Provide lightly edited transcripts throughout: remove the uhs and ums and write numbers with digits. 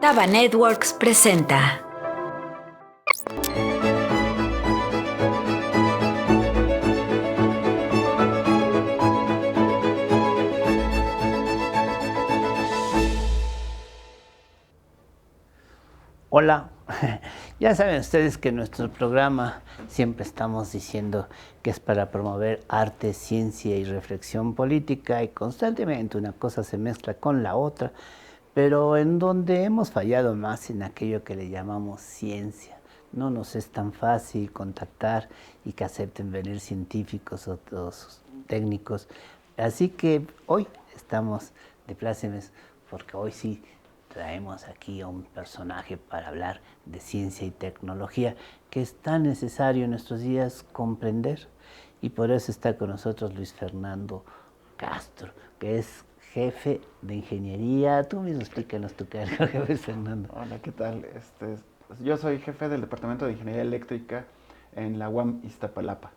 Taba Networks presenta. Hola, ya saben ustedes que en nuestro programa siempre estamos diciendo que es para promover arte, ciencia y reflexión política y constantemente una cosa se mezcla con la otra, pero en donde hemos fallado más en aquello que le llamamos ciencia. No nos es tan fácil contactar y que acepten venir científicos o otros técnicos. Así que hoy estamos de plácemes porque hoy sí traemos aquí a un personaje para hablar de ciencia y tecnología que es tan necesario en nuestros días comprender. Y por eso está con nosotros Luis Fernando Castro, que es jefe de ingeniería. Tú mismo explícanos tu cargo, jefe Fernando. Hola, ¿qué tal? Yo soy jefe del Departamento de Ingeniería Eléctrica en la UAM Iztapalapa.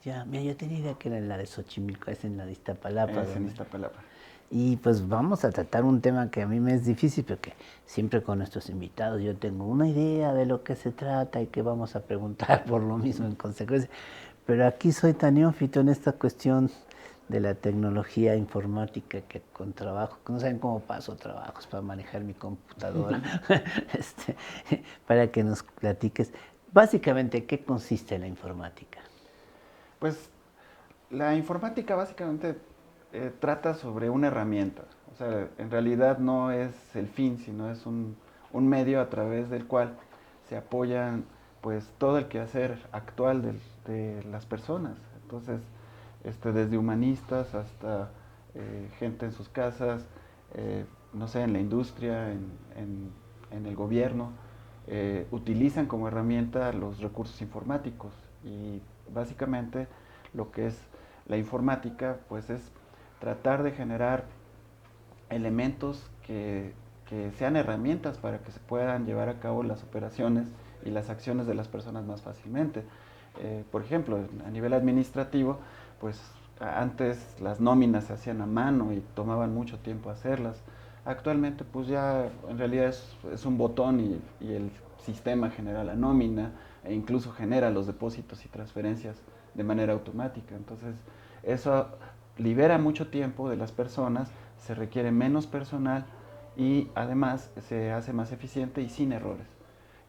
Ya, mira, yo tenía idea que era en la de Xochimilco, es en la de Iztapalapa. Es en Iztapalapa. Y pues vamos a tratar un tema que a mí me es difícil, porque siempre con nuestros invitados yo tengo una idea de lo que se trata y que vamos a preguntar por lo mismo en consecuencia. Pero aquí soy tan neófito en esta cuestión de la tecnología informática que con trabajo, que no saben cómo paso trabajos para manejar mi computadora, este, para que nos platiques básicamente qué consiste la informática. Pues la informática básicamente trata sobre una herramienta. O sea, en realidad no es el fin, sino es un medio a través del cual se apoyan pues todo el quehacer actual de las personas. Entonces, desde humanistas hasta gente en sus casas, no sé, en la industria, en el gobierno, utilizan como herramienta los recursos informáticos. Y básicamente lo que es la informática pues es tratar de generar elementos que sean herramientas para que se puedan llevar a cabo las operaciones y las acciones de las personas más fácilmente. Por ejemplo, a nivel administrativo, pues antes las nóminas se hacían a mano y tomaban mucho tiempo hacerlas. Actualmente pues ya en realidad es un botón y el sistema genera la nómina e incluso genera los depósitos y transferencias de manera automática. Entonces eso libera mucho tiempo de las personas, se requiere menos personal y además se hace más eficiente y sin errores.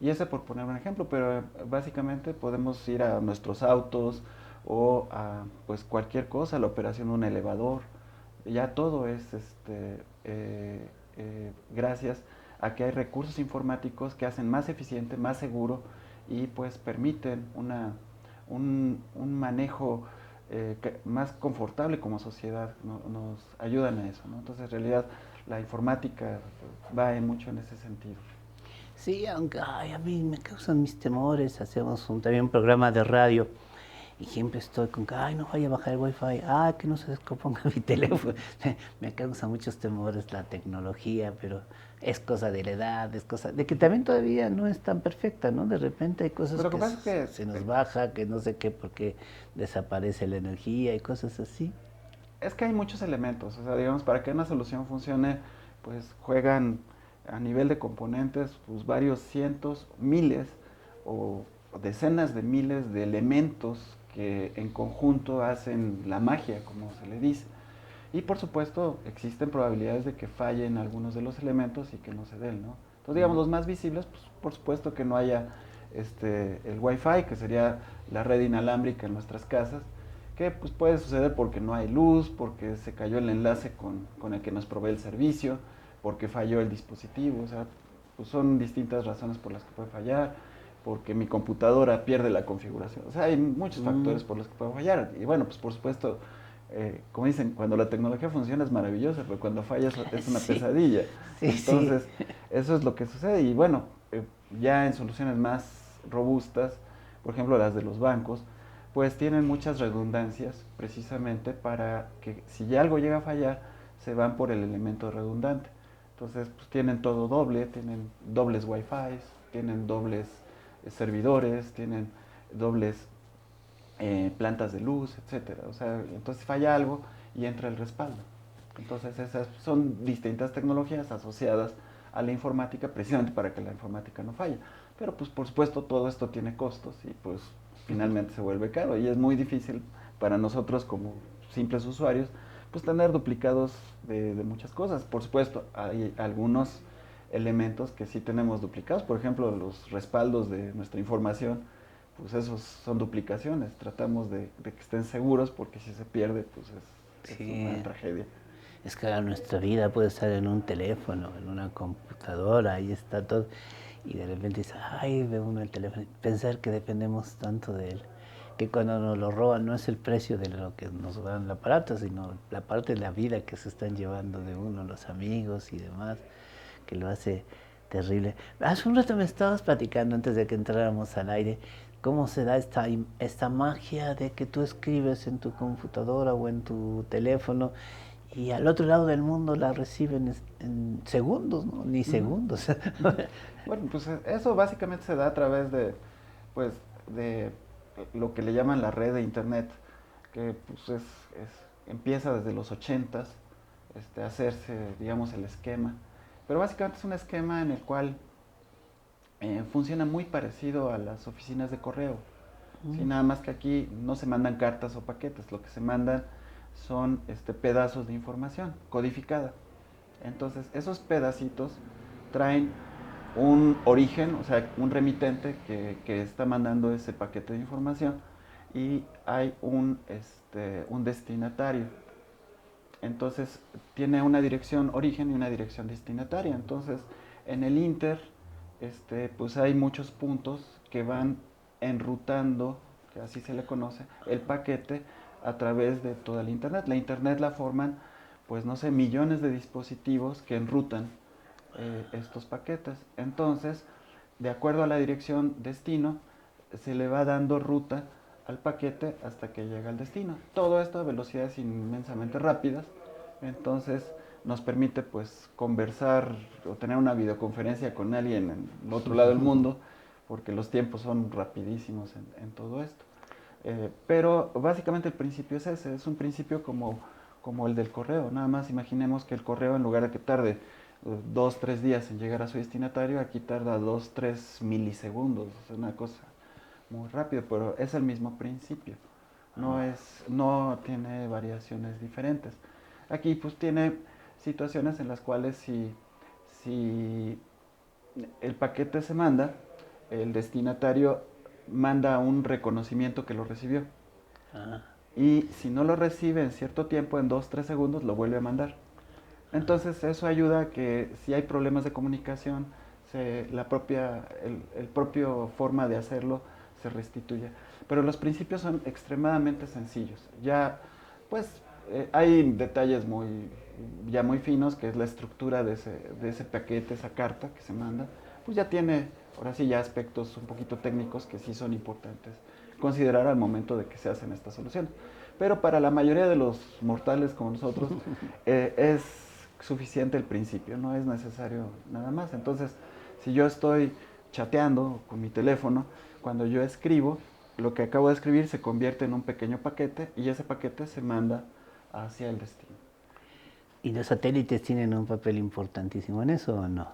Y ese por poner un ejemplo, pero básicamente podemos ir a nuestros autos o a pues cualquier cosa, la operación de un elevador, ya todo es gracias a que hay recursos informáticos que hacen más eficiente, más seguro y pues permiten un manejo más confortable como sociedad, nos ayudan a eso, ¿no? Entonces en realidad la informática va mucho en ese sentido. Sí, aunque ay, a mí me causan mis temores. Hacemos también un programa de radio y siempre estoy con que, ay, no vaya a bajar el wifi, ay, que no se descomponga mi teléfono. Me causa muchos temores la tecnología, pero es cosa de la edad, es cosa de que también todavía no es tan perfecta, ¿no? De repente hay cosas Pero lo que que pasa es que se nos baja, que no sé qué, porque desaparece la energía y cosas así. hay muchos elementos, o sea, digamos, para que una solución funcione, pues juegan a nivel de componentes, pues varios cientos, miles o decenas de miles de elementos que en conjunto hacen la magia, como se le dice. Y por supuesto, existen probabilidades de que fallen algunos de los elementos y que no se den, ¿no? Entonces, digamos, los más visibles, pues, por supuesto que no haya el Wi-Fi, que sería la red inalámbrica en nuestras casas, que pues, puede suceder porque no hay luz, porque se cayó el enlace con el que nos provee el servicio, porque falló el dispositivo, o sea, pues son distintas razones por las que puede fallar, porque mi computadora pierde la configuración, o sea, hay muchos factores por los que puede fallar. Y bueno, pues por supuesto, como dicen, cuando la tecnología funciona es maravillosa, pero cuando falla es una Sí, pesadilla. sí, sí. Entonces, eso es lo que sucede. Y bueno, ya en soluciones más robustas, por ejemplo las de los bancos, pues tienen muchas redundancias precisamente para que si ya algo llega a fallar, se van por el elemento redundante. Entonces, pues tienen todo doble, tienen dobles wifi, tienen dobles servidores, tienen dobles plantas de luz, etcétera. O sea, entonces falla algo y entra el respaldo. Entonces esas son distintas tecnologías asociadas a la informática precisamente para que la informática no falle. Pero pues por supuesto todo esto tiene costos y pues finalmente se vuelve caro y es muy difícil para nosotros como simples usuarios pues tener duplicados de muchas cosas. Por supuesto hay algunos elementos que sí tenemos duplicados, por ejemplo los respaldos de nuestra información, pues esos son duplicaciones, tratamos de que estén seguros porque si se pierde pues es Sí. una tragedia. Es que ahora nuestra vida puede estar en un teléfono, en una computadora, ahí está todo. Y de repente dice, ay, ve uno el teléfono. Pensar que dependemos tanto de él, que cuando nos lo roban no es el precio de lo que nos dan el aparato, sino la parte de la vida que se están llevando de uno, los amigos y demás, que lo hace terrible. Hace un rato me estabas platicando, antes de que entráramos al aire, cómo se da esta magia de que tú escribes en tu computadora o en tu teléfono y al otro lado del mundo la reciben en segundos, ¿no? Ni segundos. Bueno, pues eso básicamente se da a través de, pues, de lo que le llaman la red de internet, que pues empieza desde los 80s, a hacerse, digamos, el esquema. Pero básicamente es un esquema en el cual funciona muy parecido a las oficinas de correo. Sí, nada más que aquí no se mandan cartas o paquetes, lo que se mandan son pedazos de información codificada. Entonces, esos pedacitos traen un origen, o sea, un remitente que está mandando ese paquete de información y hay un destinatario. Entonces, tiene una dirección origen y una dirección destinataria. Entonces, en el Inter, pues hay muchos puntos que van enrutando, que así se le conoce, el paquete a través de toda la Internet. La Internet la forman, pues no sé, millones de dispositivos que enrutan estos paquetes. Entonces, de acuerdo a la dirección destino, se le va dando ruta al paquete hasta que llega al destino. Todo esto a velocidades inmensamente rápidas. Entonces, nos permite pues conversar o tener una videoconferencia con alguien en el otro lado del mundo, porque los tiempos son rapidísimos en todo esto. Pero básicamente el principio es ese, es un principio como el del correo. Nada más imaginemos que el correo, en lugar de que tarde 2, 3 días en llegar a su destinatario, aquí tarda 2, 3 milisegundos, es una cosa muy rápida, pero es el mismo principio, no tiene variaciones diferentes. Aquí pues tiene situaciones en las cuales si el paquete se manda, el destinatario manda un reconocimiento que lo recibió. Ah, Y si no lo recibe en cierto tiempo, en 2, 3 segundos, lo vuelve a mandar. Entonces eso ayuda a que si hay problemas de comunicación, el propio forma de hacerlo se restituya. Pero los principios son extremadamente sencillos. Ya, pues, hay detalles ya muy finos, que es la estructura de ese paquete, esa carta que se manda. Pues ya tiene, ahora sí, ya aspectos un poquito técnicos que sí son importantes considerar al momento de que se hacen estas soluciones. Pero para la mayoría de los mortales como nosotros, es suficiente el principio, no es necesario nada más. Entonces, si yo estoy chateando con mi teléfono, cuando yo escribo, lo que acabo de escribir se convierte en un pequeño paquete y ese paquete se manda hacia el destino. ¿y los satélites tienen un papel importantísimo en eso o no?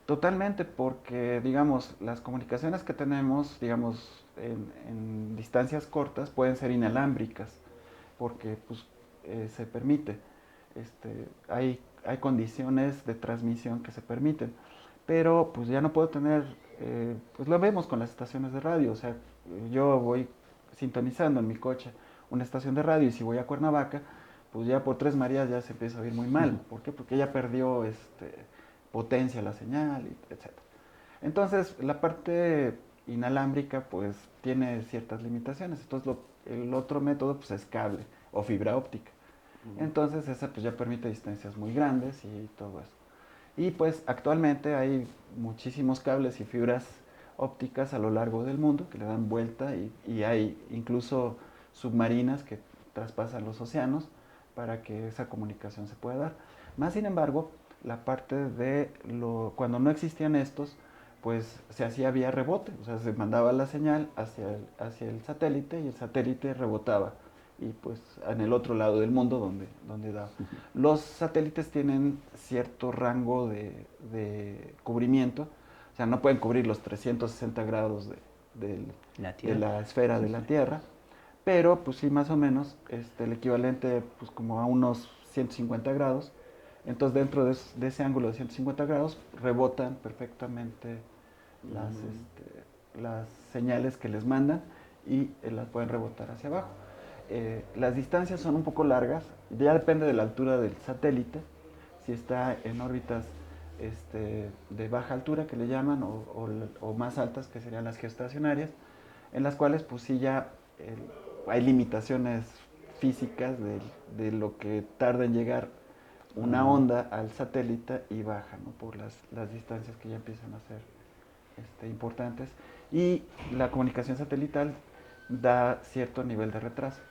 Totalmente, porque digamos, las comunicaciones que tenemos, digamos, en distancias cortas pueden ser inalámbricas, porque pues, se permite. Hay condiciones de transmisión que se permiten, pero pues ya no puedo tener, pues lo vemos con las estaciones de radio, o sea, yo voy sintonizando en mi coche una estación de radio y si voy a Cuernavaca, pues ya por Tres Marías ya se empieza a oír muy mal. ¿Por qué? Porque ya perdió potencia la señal, etc. Entonces, la parte inalámbrica pues tiene ciertas limitaciones. Entonces, el otro método pues es cable o fibra óptica. Entonces, esa pues ya permite distancias muy grandes y todo eso. Y pues actualmente hay muchísimos cables y fibras ópticas a lo largo del mundo que le dan vuelta y hay incluso submarinas que traspasan los océanos para que esa comunicación se pueda dar. Más sin embargo, la parte cuando no existían estos, pues se hacía vía rebote, o sea, se mandaba la señal hacia el satélite y el satélite rebotaba y pues en el otro lado del mundo donde da. Los satélites tienen cierto rango de cubrimiento, o sea, no pueden cubrir los 360 grados de la esfera de la Tierra, pero pues sí, más o menos, el equivalente pues como a unos 150 grados. Entonces dentro de ese ángulo de 150 grados rebotan perfectamente las señales que les mandan y las pueden rebotar hacia abajo. Las distancias son un poco largas, ya depende de la altura del satélite, si está en órbitas de baja altura que le llaman o más altas que serían las geoestacionarias, en las cuales pues sí ya hay limitaciones físicas de lo que tarda en llegar una onda al satélite y baja, ¿no? Por las distancias que ya empiezan a ser importantes. Y la comunicación satelital da cierto nivel de retraso.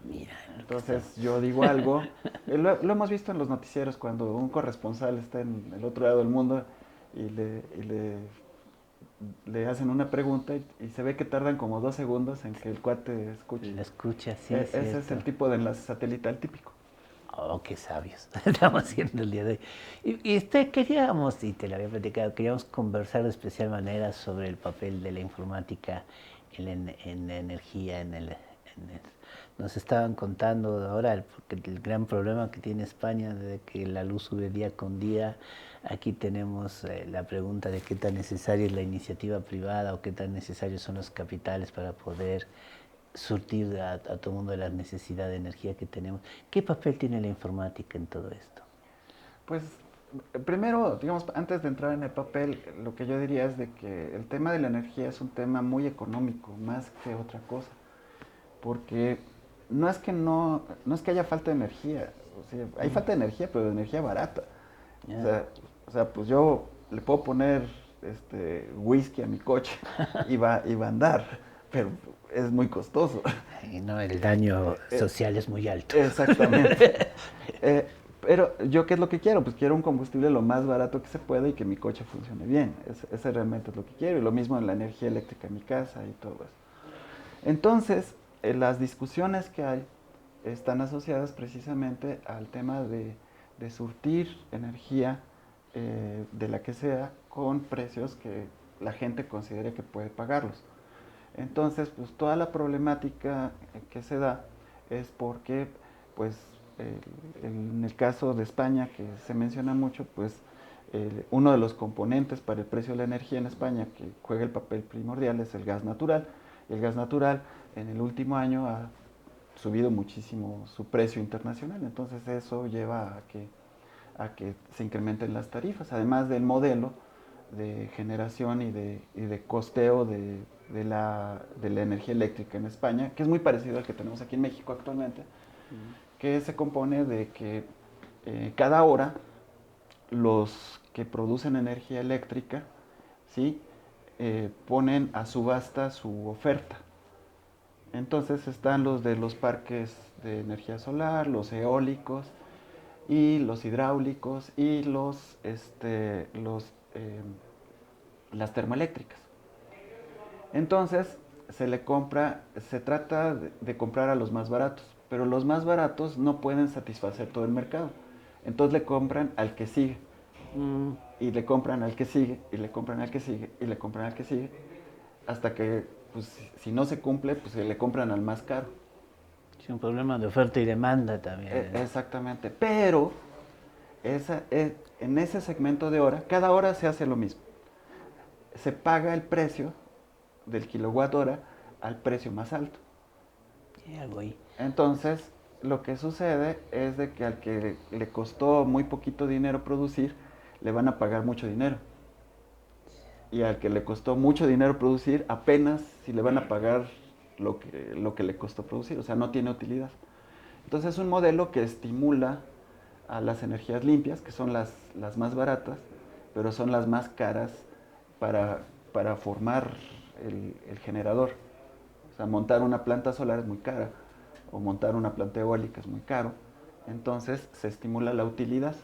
Mira, entonces yo digo algo, lo hemos visto en los noticieros cuando un corresponsal está en el otro lado del mundo y le hacen una pregunta y se ve que tardan como 2 segundos en que el cuate escuche. La escucha, sí, Ese es el tipo de enlace satelital típico. Oh, qué sabios estamos haciendo el día de hoy. Queríamos, y te lo había platicado, queríamos conversar de especial manera sobre el papel de la informática en la energía, nos estaban contando ahora porque el gran problema que tiene España de que la luz sube día con día. Aquí tenemos la pregunta de qué tan necesaria es la iniciativa privada o qué tan necesarios son los capitales para poder surtir a todo el mundo de la necesidad de energía que tenemos. ¿Qué papel tiene la informática en todo esto? Pues primero, digamos, antes de entrar en el papel, lo que yo diría es de que el tema de la energía es un tema muy económico, más que otra cosa. Porque no es que haya falta de energía, o sea, hay falta de energía, pero de energía barata. Yeah. O sea, pues yo le puedo poner whisky a mi coche y va a andar, pero es muy costoso. Y no, el daño social es muy alto. Exactamente. Pero yo, ¿qué es lo que quiero? Pues quiero un combustible lo más barato que se pueda y que mi coche funcione bien. Ese realmente es lo que quiero. Y lo mismo en la energía eléctrica en mi casa y todo eso. Entonces, las discusiones que hay están asociadas precisamente al tema de surtir energía de la que sea con precios que la gente considere que puede pagarlos. Entonces, pues toda la problemática que se da es porque, pues, en el caso de España, que se menciona mucho, pues, uno de los componentes para el precio de la energía en España que juega el papel primordial es el gas natural. Y el gas natural en el último año ha subido muchísimo su precio internacional, entonces eso lleva a que se incrementen las tarifas, además del modelo de generación y de costeo de la energía eléctrica en España, que es muy parecido al que tenemos aquí en México actualmente, que se compone de que cada hora los que producen energía eléctrica, ¿sí? Ponen a subasta su oferta. Entonces están los de los parques de energía solar, los eólicos y los hidráulicos y las termoeléctricas. Entonces se trata de comprar a los más baratos, pero los más baratos no pueden satisfacer todo el mercado. Entonces le compran al que sigue. Y le compran al que sigue, y le compran al que sigue, y le compran al que sigue, hasta que, pues, si no se cumple, pues se le compran al más caro. Es un problema de oferta y demanda también. Exactamente, pero en ese segmento de hora, cada hora se hace lo mismo. Se paga el precio del kilowatt hora al precio más alto. Entonces, lo que sucede es de que al que le costó muy poquito dinero producir, le van a pagar mucho dinero. Y al que le costó mucho dinero producir, apenas si le van a pagar lo que le costó producir, o sea, no tiene utilidad. Entonces es un modelo que estimula a las energías limpias, que son las más baratas, pero son las más caras para formar el generador. O sea, montar una planta solar es muy cara, o montar una planta eólica es muy caro. Entonces se estimula la utilidad.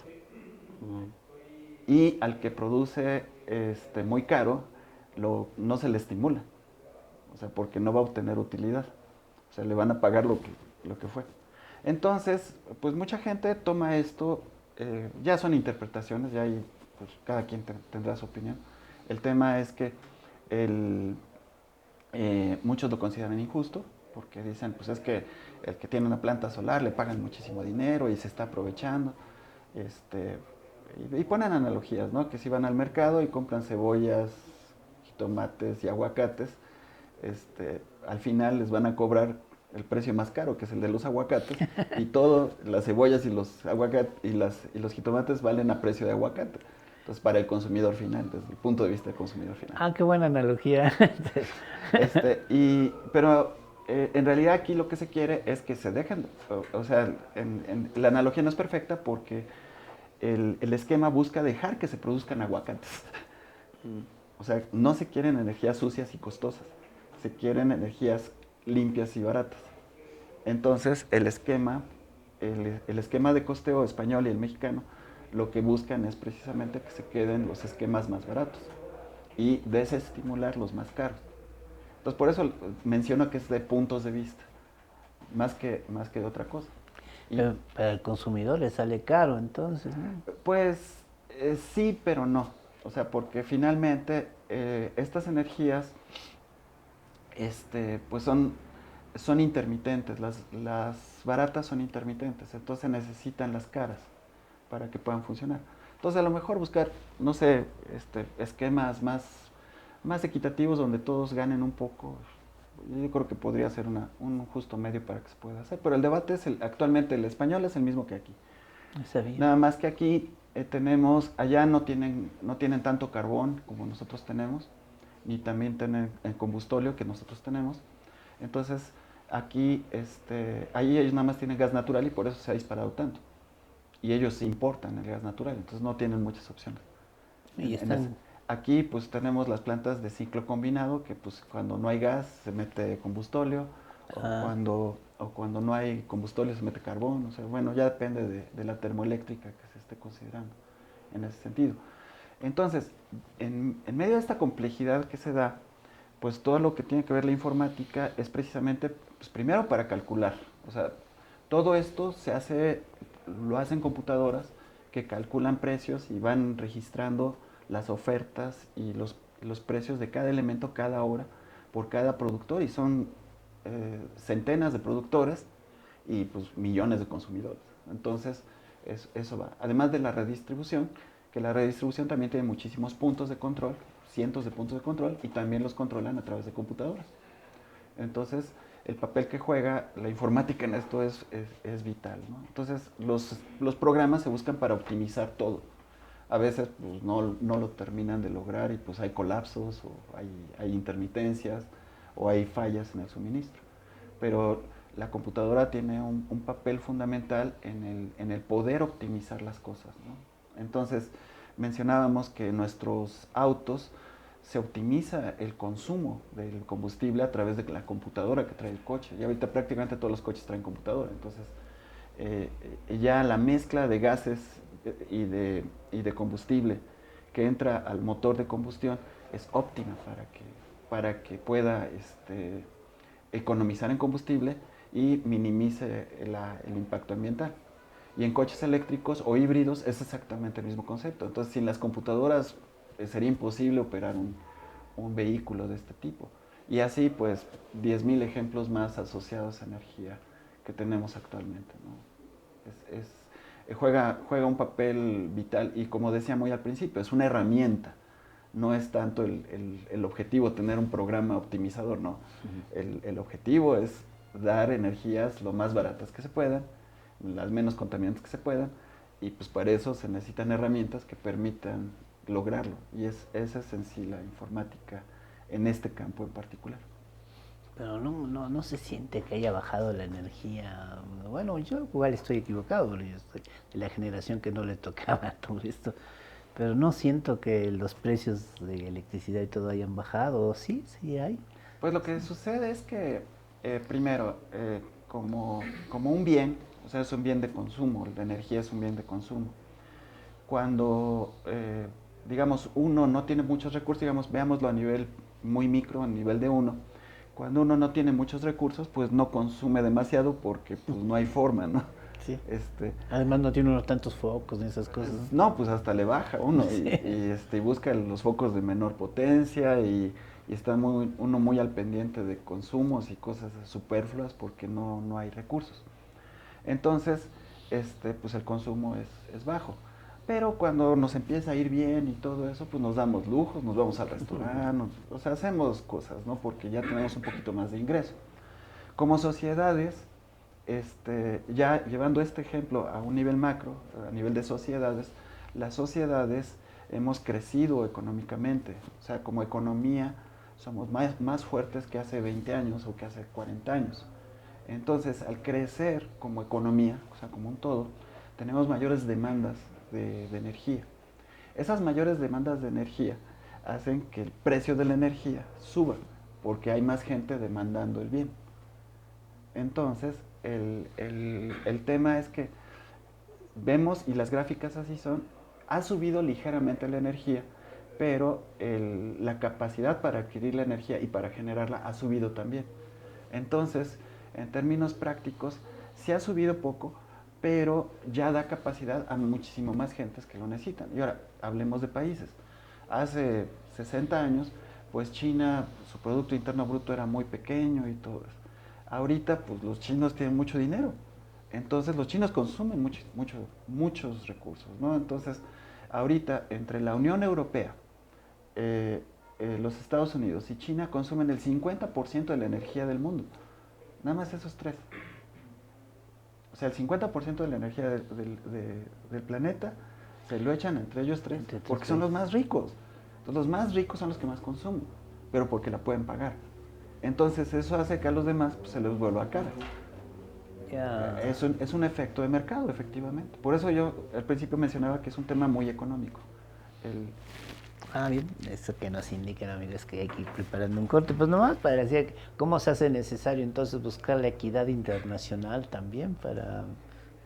Y al que produce muy caro, no se le estimula. O sea, porque no va a obtener utilidad. O sea, le van a pagar lo que fue. Entonces, pues mucha gente toma esto, ya son interpretaciones, ya ahí pues, cada quien tendrá su opinión. El tema es que muchos lo consideran injusto, porque dicen, pues es que el que tiene una planta solar le pagan muchísimo dinero y se está aprovechando. Y ponen analogías, ¿no? Que si van al mercado y compran cebollas, tomates y aguacates, al final les van a cobrar el precio más caro, que es el de los aguacates, y todo, las cebollas y los aguacates y los jitomates valen a precio de aguacate. Entonces, para el consumidor final, desde el punto de vista del consumidor final. Ah, qué buena analogía. Pero en realidad aquí lo que se quiere es que se dejen, o sea, la analogía no es perfecta porque el esquema busca dejar que se produzcan aguacates. O sea, no se quieren energías sucias y costosas, se quieren energías limpias y baratas. Entonces, el esquema de costeo español y el mexicano, lo que buscan es precisamente que se queden los esquemas más baratos y desestimular los más caros. Entonces, por eso menciono que es de puntos de vista, más que de otra cosa. Pero para el consumidor le sale caro, entonces, ¿no? Pues sí, pero no. O sea, porque finalmente estas energías pues son intermitentes, las baratas son intermitentes, entonces necesitan las caras para que puedan funcionar. Entonces a lo mejor buscar, no sé, esquemas más equitativos donde todos ganen un poco, yo creo que podría ser un justo medio para que se pueda hacer. Pero el debate es, actualmente el español es el mismo que aquí. Nada más que aquí allá no tienen tanto carbón como nosotros tenemos, ni también tienen el combustóleo que nosotros tenemos. Entonces, aquí, ahí ellos nada más tienen gas natural y por eso se ha disparado tanto. Y ellos importan el gas natural, entonces no tienen muchas opciones. Aquí, pues, tenemos las plantas de ciclo combinado, que pues cuando no hay gas se mete combustóleo, o cuando no hay combustóleo se mete carbón, o sea, bueno, ya depende de la termoeléctrica que se esté considerando en ese sentido. Entonces, en medio de esta complejidad que se da, pues todo lo que tiene que ver la informática es precisamente, pues primero para calcular, o sea, todo esto lo hacen computadoras que calculan precios y van registrando las ofertas y los precios de cada elemento cada hora por cada productor, y son centenas de productores y pues millones de consumidores. Entonces, eso va. Además de la redistribución, que la redistribución también tiene muchísimos puntos de control, cientos de puntos de control, y también los controlan a través de computadoras. Entonces, el papel que juega la informática en esto es vital, ¿no? Entonces, los programas se buscan para optimizar todo. A veces pues, no lo terminan de lograr y pues hay colapsos, o hay intermitencias, o hay fallas en el suministro. Pero la computadora tiene un papel fundamental en el poder optimizar las cosas, ¿no? Entonces, mencionábamos que en nuestros autos se optimiza el consumo del combustible a través de la computadora que trae el coche. Y ahorita prácticamente todos los coches traen computadora. Entonces, ya la mezcla de gases y de combustible que entra al motor de combustión es óptima para que pueda economizar en combustible y minimice el impacto ambiental. Y en coches eléctricos o híbridos es exactamente el mismo concepto. Entonces, sin las computadoras sería imposible operar un vehículo de este tipo. Y así, pues, 10.000 ejemplos más asociados a energía que tenemos actualmente, ¿no? Juega un papel vital y, como decía muy al principio, es una herramienta. No es tanto el objetivo tener un programa optimizador, no. El objetivo es dar energías lo más baratas que se puedan, las menos contaminantes que se puedan, y pues para eso se necesitan herramientas que permitan lograrlo. Y esa es en sí la informática en este campo en particular. Pero no se siente que haya bajado la energía. Bueno, yo igual estoy equivocado, porque yo estoy de la generación que no le tocaba todo esto. Pero no siento que los precios de electricidad y todo hayan bajado. Sí, sí hay. Pues lo que sucede es que, primero, como un bien, o sea, es un bien de consumo, la energía es un bien de consumo. Cuando, digamos, uno no tiene muchos recursos, digamos, veámoslo a nivel muy micro, a nivel de uno, Cuando uno no tiene muchos recursos, pues no consume demasiado porque pues no hay forma, ¿no? Sí. Este, Además no tiene unos tantos focos ni esas cosas. no, pues hasta le baja uno Sí. y busca los focos de menor potencia y está uno muy al pendiente de consumos y cosas superfluas porque no hay recursos. Entonces, pues el consumo es bajo. Pero cuando nos empieza a ir bien y todo eso, pues nos damos lujos, nos vamos al restaurante, o sea, hacemos cosas, ¿no? Porque ya tenemos un poquito más de ingreso. Como sociedades, ya llevando este ejemplo a un nivel macro, a nivel de sociedades, las sociedades hemos crecido económicamente, o sea, como economía somos más fuertes que hace 20 años o que hace 40 años. Entonces, al crecer como economía, o sea, como un todo, tenemos mayores demandas de energía. Esas mayores demandas de energía hacen que el precio de la energía suba, porque hay más gente demandando el bien. Entonces, el tema es que vemos, y las gráficas así son, ha subido ligeramente la energía, pero la capacidad para adquirir la energía y para generarla ha subido también. Entonces, en términos prácticos, sí ha subido poco, pero ya da capacidad a muchísimo más gentes que lo necesitan. Y ahora, hablemos de países. Hace 60 años, pues China, su Producto Interno Bruto era muy pequeño y todo eso. Ahorita, pues los chinos tienen mucho dinero. Entonces, los chinos consumen muchos recursos, ¿no? Entonces, ahorita, entre la Unión Europea, los Estados Unidos y China consumen el 50% de la energía del mundo. Nada más esos tres. O sea, el 50% de la energía del planeta se lo echan entre ellos tres, porque son los más ricos. Entonces, los más ricos son los que más consumen, pero porque la pueden pagar. Entonces, eso hace que a los demás pues, se les vuelva cara. Ya. Es un efecto de mercado, efectivamente. Por eso yo al principio mencionaba que es un tema muy económico. El, Bien, eso que nos indican, amigos, que hay que ir preparando un corte. Pues nomás para decir cómo se hace necesario entonces buscar la equidad internacional también para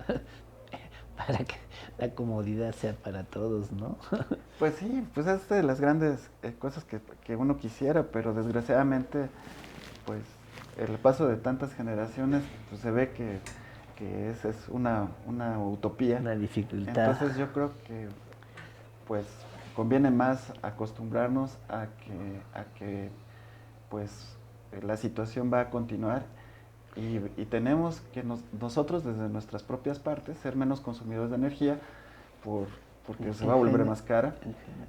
que la comodidad sea para todos, ¿no? Pues sí, pues es de las grandes cosas que uno quisiera, pero desgraciadamente, pues el paso de tantas generaciones, pues se ve que es una utopía. Una dificultad. Entonces yo creo que, pues, conviene más acostumbrarnos a que pues, la situación va a continuar y tenemos que nosotros desde nuestras propias partes ser menos consumidores de energía porque se va a volver más cara,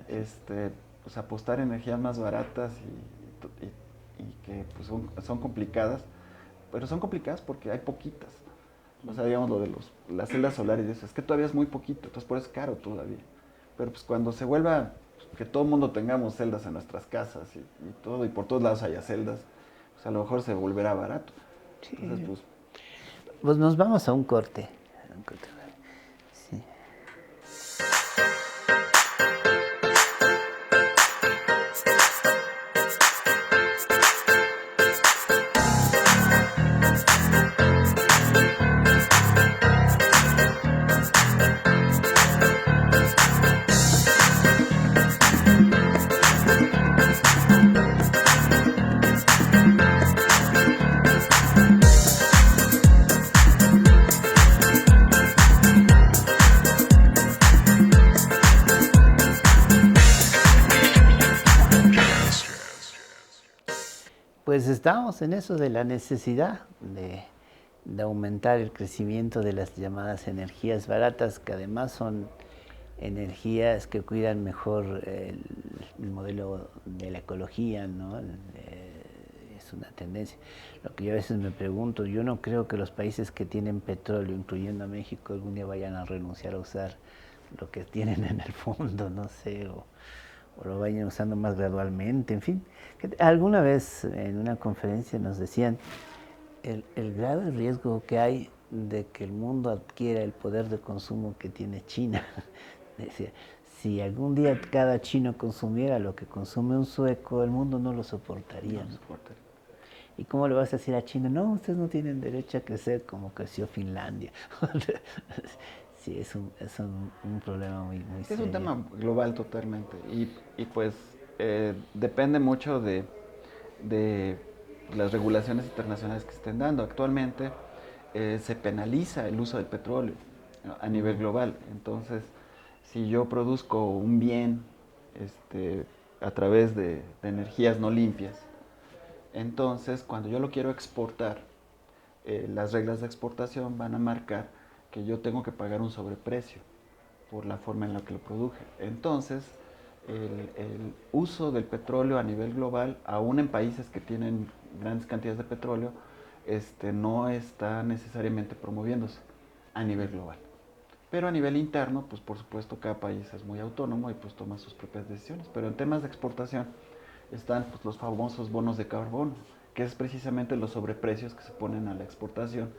pues apostar energías más baratas y que pues son complicadas, pero son complicadas porque hay poquitas. O sea, digamos lo de las celdas solares y eso, es que todavía es muy poquito, entonces por eso es caro todavía. Pero pues cuando se vuelva que todo el mundo tengamos celdas en nuestras casas y todo, y por todos lados haya celdas, pues a lo mejor se volverá barato. Sí. Entonces, Pues nos vamos a un corte. Sí. Pues estamos en eso de la necesidad de aumentar el crecimiento de las llamadas energías baratas, que además son energías que cuidan mejor el modelo de la ecología, ¿no? Es una tendencia. Lo que yo a veces me pregunto, yo no creo que los países que tienen petróleo, incluyendo a México, algún día vayan a renunciar a usar lo que tienen en el fondo, no sé, o lo vayan usando más gradualmente, en fin. Alguna vez en una conferencia nos decían el grave riesgo que hay de que el mundo adquiera el poder de consumo que tiene China. Decía, si algún día cada chino consumiera lo que consume un sueco, el mundo no lo soportaría. no soportaría. ¿Y cómo le vas a decir a China? No, ustedes no tienen derecho a crecer como creció Finlandia. Sí, es un problema muy Sí, serio. es un tema global totalmente y pues depende mucho de las regulaciones internacionales que estén dando. Actualmente se penaliza el uso del petróleo, ¿no?, a nivel global. Entonces, si yo produzco un bien a través de energías no limpias, entonces cuando yo lo quiero exportar, las reglas de exportación van a marcar que yo tengo que pagar un sobreprecio por la forma en la que lo produje. Entonces, el uso del petróleo a nivel global, aún en países que tienen grandes cantidades de petróleo, no está necesariamente promoviéndose a nivel global. Pero a nivel interno, pues por supuesto cada país es muy autónomo y pues toma sus propias decisiones. Pero en temas de exportación están pues, los famosos bonos de carbono, que es precisamente los sobreprecios que se ponen a la exportación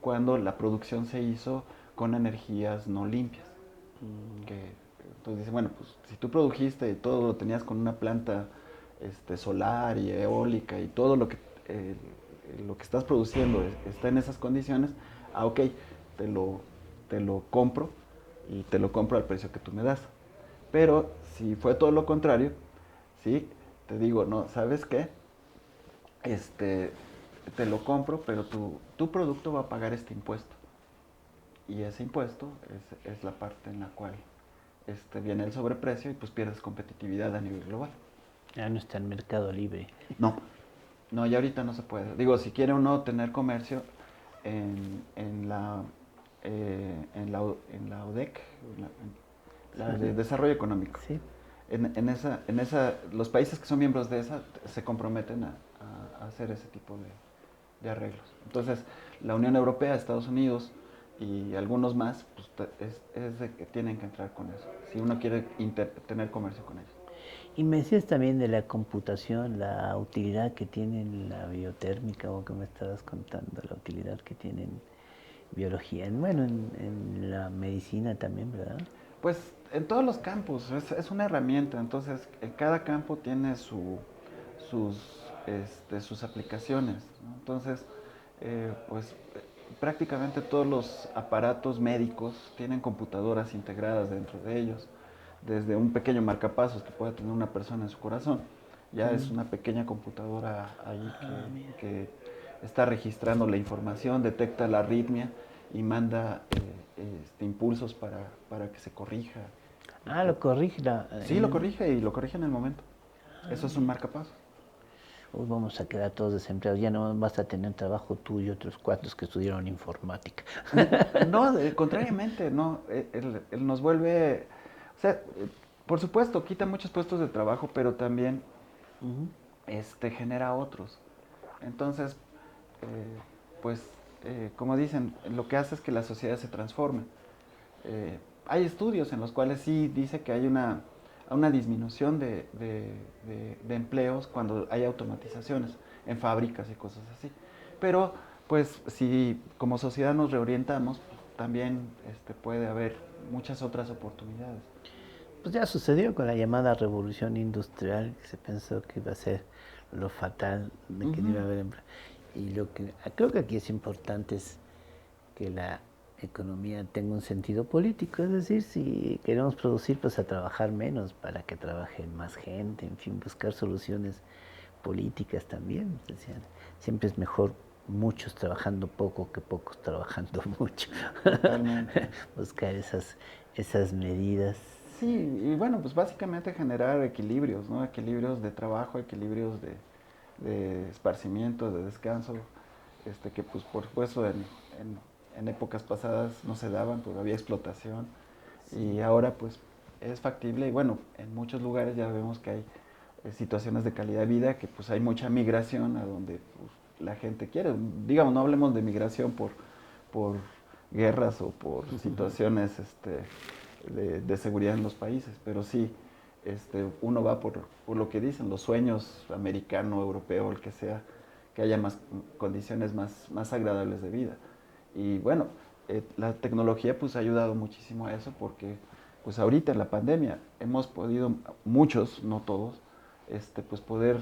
cuando la producción se hizo con energías no limpias. Que, entonces dicen, bueno, pues si tú produjiste y todo lo tenías con una planta solar y eólica y todo lo que estás produciendo está en esas condiciones, ok, te lo, te lo compro y te lo compro al precio que tú me das. Pero si fue todo lo contrario, ¿sí? Te digo, no, ¿sabes qué? Te lo compro, pero tu producto va a pagar este impuesto. Y ese impuesto es la parte en la cual viene el sobreprecio y pues pierdes competitividad a nivel global. Ya no está el mercado libre. No, no, ya ahorita no se puede. Digo, si quiere uno tener comercio en la, en la ODEC, la de Desarrollo Económico, Sí. los países que son miembros de esa se comprometen a hacer ese tipo de arreglos. Entonces, la Unión Europea, Estados Unidos y algunos más, pues, es de que tienen que entrar con eso, si uno quiere tener comercio con ellos. Y me decías también de la computación, la utilidad que tiene en la biotérmica, o que me estabas contando, la utilidad que tiene en biología, bueno, en la medicina también, ¿verdad? Pues en todos los campos, es una herramienta, entonces en cada campo tiene sus aplicaciones, ¿no? Entonces, pues prácticamente todos los aparatos médicos tienen computadoras integradas dentro de ellos, desde un pequeño marcapasos que pueda tener una persona en su corazón, ya es una pequeña computadora ahí que está registrando la información, detecta la arritmia y manda impulsos para que se corrija. Ah, lo corrige Sí, lo corrige y lo corrige en el momento. Eso es un marcapasos. Uy, vamos a quedar todos desempleados, ya no vas a tener trabajo tú y otros cuatro que estudiaron informática. No, contrariamente, no. Él nos vuelve, o sea, por supuesto, quita muchos puestos de trabajo, pero también genera otros. Entonces, pues, como dicen, lo que hace es que la sociedad se transforme. Hay estudios en los cuales sí dice que hay una disminución de empleos cuando hay automatizaciones en fábricas y cosas así. Pero, pues, si como sociedad nos reorientamos, pues, también puede haber muchas otras oportunidades. Pues ya sucedió con la llamada revolución industrial, que se pensó que iba a ser lo fatal, de que no iba a haber empleo. Y lo que creo que aquí es importante es que la economía tenga un sentido político, es decir, si queremos producir, pues a trabajar menos para que trabaje más gente, en fin, buscar soluciones políticas también. O sea, siempre es mejor muchos trabajando poco que pocos trabajando mucho. Totalmente. Buscar esas medidas. Sí, y bueno, pues básicamente generar equilibrios, ¿no? Equilibrios de trabajo, equilibrios de esparcimiento, de descanso, que pues por supuesto en épocas pasadas no se daban, porque había explotación, y ahora pues es factible, y bueno, en muchos lugares ya vemos que hay situaciones de calidad de vida, que pues hay mucha migración a donde pues, la gente quiere. Digamos, no hablemos de migración por guerras o por situaciones de seguridad en los países, pero sí, uno va por lo que dicen, los sueños americano, europeo, el que sea, que haya más condiciones más agradables de vida. Y bueno, la tecnología pues ha ayudado muchísimo a eso porque pues ahorita en la pandemia hemos podido, muchos, no todos, pues poder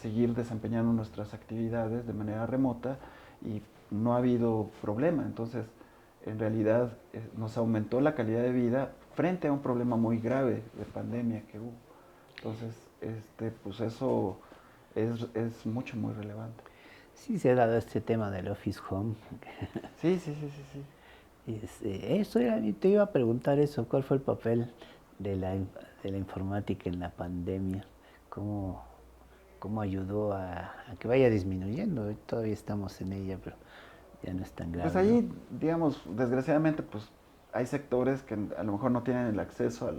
seguir desempeñando nuestras actividades de manera remota y no ha habido problema. Entonces, en realidad nos aumentó la calidad de vida frente a un problema muy grave de pandemia que hubo. Entonces, pues eso es mucho, muy relevante. Sí, se ha dado este tema del Office Home. Sí, sí, sí, sí, sí. Eso era, te iba a preguntar eso, ¿cuál fue el papel de la informática en la pandemia? ¿Cómo, cómo ayudó a que vaya disminuyendo? Todavía estamos en ella, pero ya no es tan Pues grave, ¿no? ahí, digamos, desgraciadamente, pues hay sectores que a lo mejor no tienen el acceso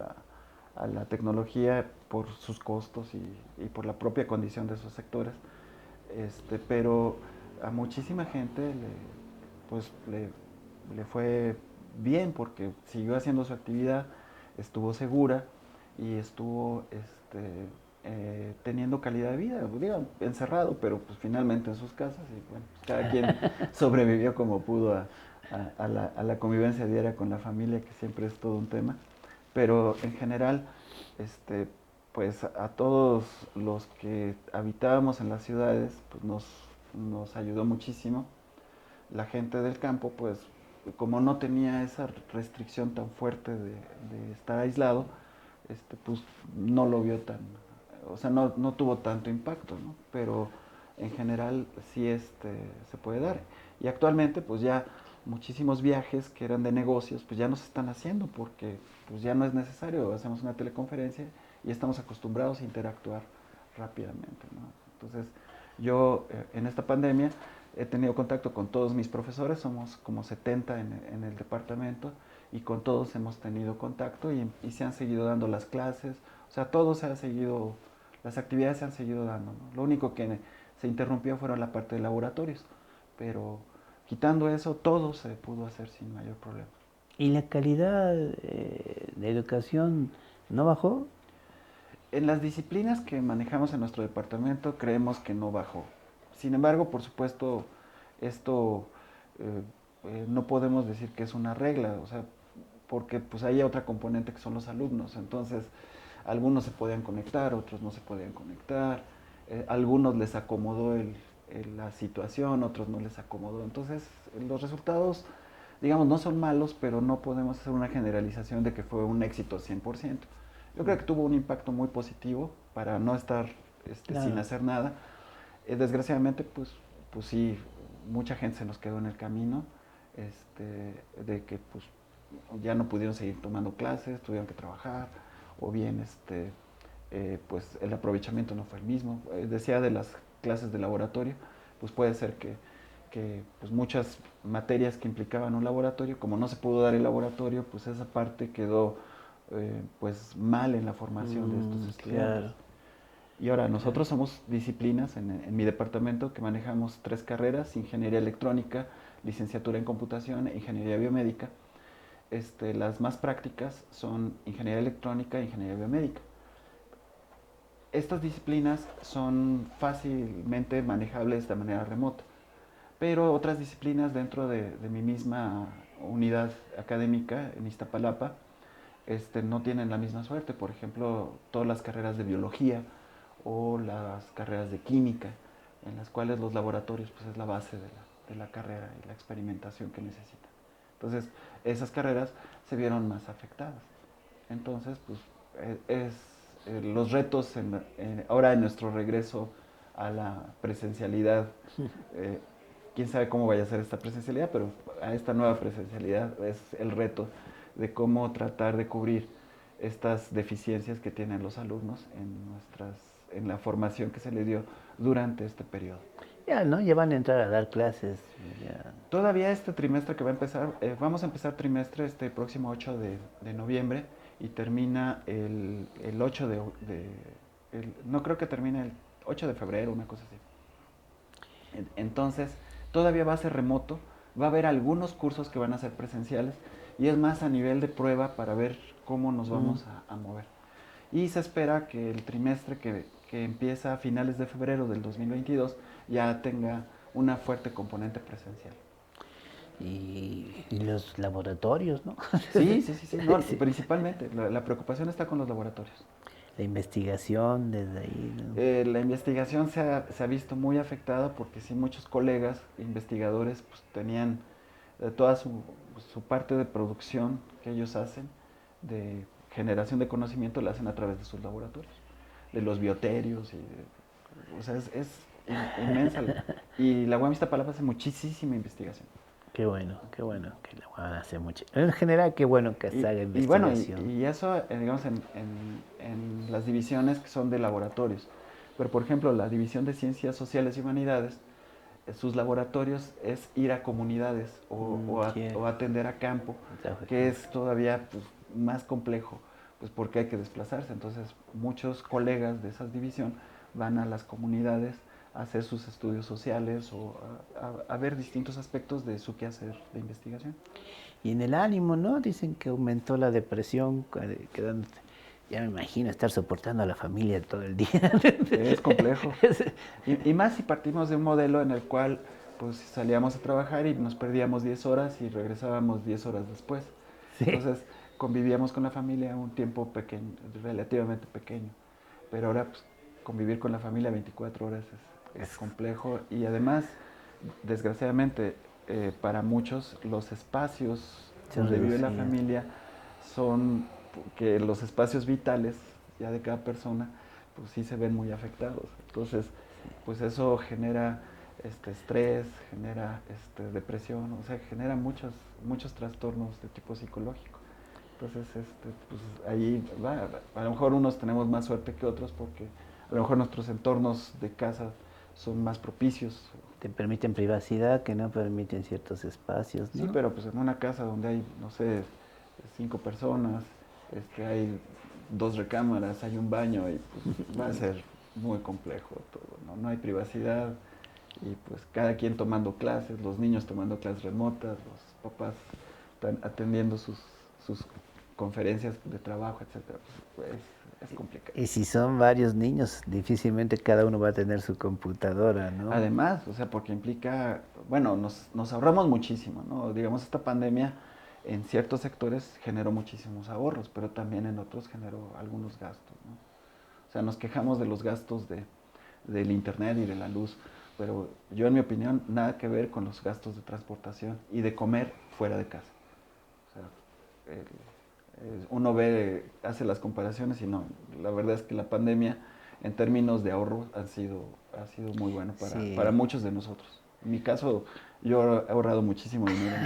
a la tecnología por sus costos y por la propia condición de esos sectores. Pero a muchísima gente pues, le fue bien porque siguió haciendo su actividad, estuvo segura y estuvo teniendo calidad de vida, digo, encerrado, pero pues finalmente en sus casas y bueno, pues, cada quien sobrevivió como pudo a la convivencia diaria con la familia, que siempre es todo un tema. Pero en general, este, pues a todos los que habitábamos en las ciudades, pues nos ayudó muchísimo. La gente del campo, pues como no tenía esa restricción tan fuerte de estar aislado, pues no lo vio tan, o sea, no tuvo tanto impacto, ¿no? Pero en general sí se puede dar. Y actualmente pues ya muchísimos viajes que eran de negocios pues ya no se están haciendo porque pues ya no es necesario, hacemos una teleconferencia y estamos acostumbrados a interactuar rápidamente, ¿no? Entonces yo en esta pandemia he tenido contacto con todos mis profesores, somos como 70 en el departamento y con todos hemos tenido contacto y se han seguido dando las clases, o sea, todo se ha seguido, las actividades se han seguido dando, ¿no? Lo único que se interrumpió fueron la parte de laboratorios, pero quitando eso, todo se pudo hacer sin mayor problema. ¿Y la calidad de educación no bajó? En las disciplinas que manejamos en nuestro departamento creemos que no bajó. Sin embargo, por supuesto, esto no podemos decir que es una regla, o sea, porque pues hay otra componente que son los alumnos. Entonces, algunos se podían conectar, otros no se podían conectar, algunos les acomodó la situación, otros no les acomodó. Entonces, los resultados, digamos, no son malos, pero no podemos hacer una generalización de que fue un éxito 100%. Yo creo que tuvo un impacto muy positivo para no estar sin Claro. hacer nada. Desgraciadamente, pues sí, mucha gente se nos quedó en el camino, de que pues ya no pudieron seguir tomando clases, tuvieron que trabajar, o bien pues el aprovechamiento no fue el mismo. Decía de las clases de laboratorio, pues puede ser que pues muchas materias que implicaban un laboratorio, como no se pudo dar el laboratorio, pues esa parte quedó pues mal en la formación de estos estudiantes. Claro, Y ahora, claro. nosotros somos disciplinas en mi departamento que manejamos 3 carreras: ingeniería electrónica, licenciatura en computación e ingeniería biomédica. Las más prácticas son ingeniería electrónica e ingeniería biomédica. Estas disciplinas son fácilmente manejables de manera remota, pero otras disciplinas dentro de mi misma unidad académica en Iztapalapa no tienen la misma suerte. Por ejemplo, todas las carreras de biología o las carreras de química, en las cuales los laboratorios pues, es la base de la carrera y la experimentación que necesitan. Entonces, esas carreras se vieron más afectadas. Entonces, pues, los retos ahora en nuestro regreso a la presencialidad, eh, quién sabe cómo vaya a ser esta presencialidad, pero a esta nueva presencialidad es el reto de cómo tratar de cubrir estas deficiencias que tienen los alumnos en la formación que se les dio durante este periodo. Ya, ¿no? Ya van a entrar a dar clases. Ya. Todavía este trimestre que va a empezar, vamos a empezar trimestre este próximo 8 de noviembre y termina el 8 no creo que termine el 8 de febrero, una cosa así. Entonces, todavía va a ser remoto, va a haber algunos cursos que van a ser presenciales y es más a nivel de prueba para ver cómo nos Mm. vamos a mover. Y se espera que el trimestre que empieza a finales de febrero del 2022 ya tenga una fuerte componente presencial. Y los laboratorios, ¿no? Sí, sí, sí, sí, no, Sí. principalmente, la preocupación está con los laboratorios. La investigación desde ahí, ¿no? La investigación se ha visto muy afectada porque sí muchos colegas investigadores pues, tenían toda su parte de producción que ellos hacen, de generación de conocimiento, la hacen a través de sus laboratorios, de los bioterios. O sea, inmensa. Y la UAM Iztapalapa hace muchísima investigación. Qué bueno que la UAM hace mucho. En general, qué bueno que se haga Y bueno, investigación. y eso, digamos, en las divisiones que son de laboratorios. Pero, por ejemplo, la división de Ciencias Sociales y Humanidades, sus laboratorios es ir a comunidades o atender a campo, que es todavía pues, más complejo, pues porque hay que desplazarse. Entonces, muchos colegas de esa división van a las comunidades a hacer sus estudios sociales o a ver distintos aspectos de su quehacer de investigación. Y en el ánimo, ¿no? Dicen que aumentó la depresión, quedándote. Ya me imagino estar soportando a la familia todo el día. Es complejo. Y más si partimos de un modelo en el cual pues salíamos a trabajar y nos perdíamos 10 horas y regresábamos 10 horas después. Sí. Entonces convivíamos con la familia un tiempo pequeño, relativamente pequeño. Pero ahora pues, convivir con la familia 24 horas es complejo y además, desgraciadamente, para muchos los espacios donde vive la familia son que los espacios vitales ya de cada persona pues sí se ven muy afectados. Entonces, pues eso genera estrés, genera depresión, o sea, genera muchos trastornos de tipo psicológico. Entonces, pues ahí va. A lo mejor unos tenemos más suerte que otros porque a lo mejor nuestros entornos de casa son más propicios. Te permiten privacidad que no permiten ciertos espacios, ¿no? Sí, pero pues en una casa donde hay, no sé, 5 personas, hay 2 recámaras, hay un baño y pues va a ser muy complejo todo, ¿no? No hay privacidad y pues cada quien tomando clases, los niños tomando clases remotas, los papás están atendiendo sus conferencias de trabajo, etcétera. Pues es complicado. Y si son varios niños, difícilmente cada uno va a tener su computadora, ¿no? Además, o sea, porque implica, bueno, nos ahorramos muchísimo, ¿no? Digamos, esta pandemia en ciertos sectores generó muchísimos ahorros, pero también en otros generó algunos gastos, ¿no? O sea, nos quejamos de los gastos del internet y de la luz, pero yo en mi opinión nada que ver con los gastos de transportación y de comer fuera de casa. O sea, uno hace las comparaciones y no, la verdad es que la pandemia en términos de ahorro ha sido muy bueno para muchos de nosotros. En mi caso, yo he ahorrado muchísimo dinero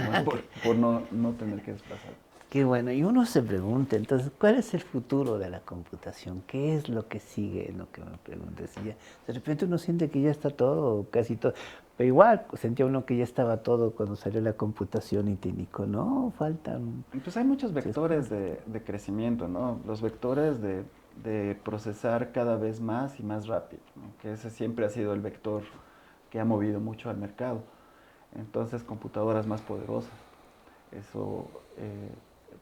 por no tener que desplazar. Qué bueno, y uno se pregunta, entonces, ¿cuál es el futuro de la computación? ¿Qué es lo que sigue en lo que me preguntas? Y ya, de repente uno siente que ya está todo, casi todo, pero igual sentía uno que ya estaba todo cuando salió la computación y te indicó, no, faltan... Pues hay muchos vectores de crecimiento, ¿no? Los vectores de procesar cada vez más y más rápido, ¿no? Que ese siempre ha sido el vector que ha movido mucho al mercado. Entonces, computadoras más poderosas. Eso,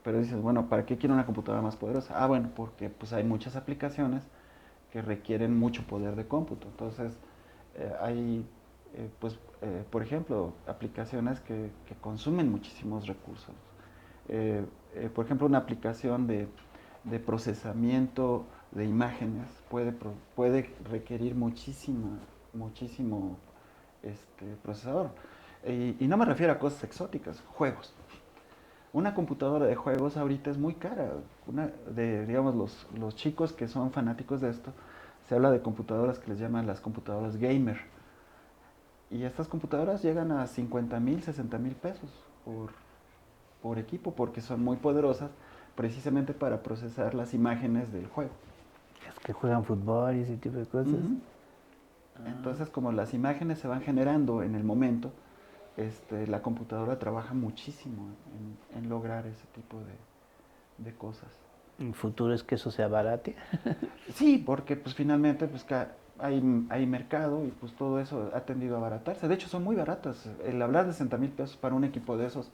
pero dices, bueno, ¿para qué quiero una computadora más poderosa? Ah, bueno, porque pues hay muchas aplicaciones que requieren mucho poder de cómputo. Entonces, hay, por ejemplo, aplicaciones que consumen muchísimos recursos. Por ejemplo, una aplicación de procesamiento de imágenes puede requerir muchísimo procesador. Y no me refiero a cosas exóticas, juegos. Una computadora de juegos ahorita es muy cara. Digamos, los chicos que son fanáticos de esto, se habla de computadoras que les llaman las computadoras gamer. Y estas computadoras llegan a 50,000, 60,000 pesos por equipo, porque son muy poderosas precisamente para procesar las imágenes del juego. Es que juegan fútbol y ese tipo de cosas. Entonces, como las imágenes se van generando en el momento, la computadora trabaja muchísimo en lograr ese tipo de cosas. ¿El futuro es que eso se abarate? Sí, porque pues finalmente pues hay mercado y pues todo eso ha tendido a abaratarse. De hecho, son muy baratas. El hablar de 60,000 pesos para un equipo de esos,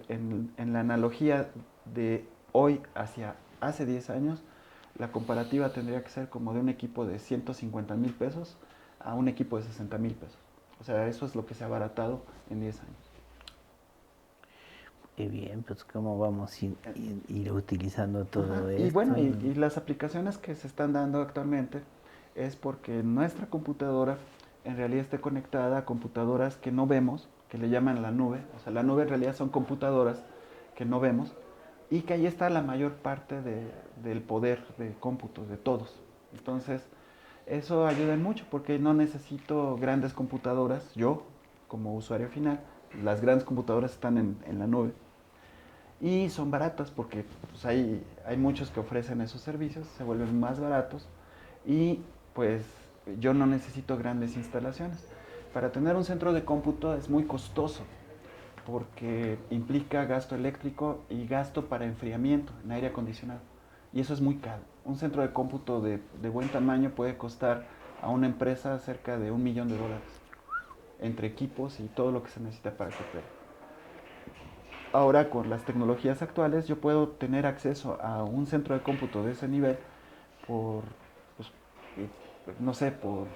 en la analogía de hoy hacia hace 10 años, la comparativa tendría que ser como de un equipo de 150,000 pesos a un equipo de 60,000 pesos. O sea, eso es lo que se ha abaratado en 10 años. Qué bien, pues cómo vamos a ir utilizando todo esto. Y bueno, y las aplicaciones que se están dando actualmente es porque nuestra computadora en realidad esté conectada a computadoras que no vemos, que le llaman la nube. O sea, la nube en realidad son computadoras que no vemos y que ahí está la mayor parte del poder de cómputo de todos. Entonces, Eso ayuda en mucho porque no necesito grandes computadoras, yo como usuario final, las grandes computadoras están en la nube y son baratas porque pues, hay muchos que ofrecen esos servicios, se vuelven más baratos y pues yo no necesito grandes instalaciones. Para tener un centro de cómputo es muy costoso porque implica gasto eléctrico y gasto para enfriamiento en aire acondicionado. Y eso es muy caro. Un centro de cómputo de buen tamaño puede costar a una empresa cerca de $1.000.000 entre equipos y todo lo que se necesita para que opere. Ahora con las tecnologías actuales yo puedo tener acceso a un centro de cómputo de ese nivel por, pues, no sé, por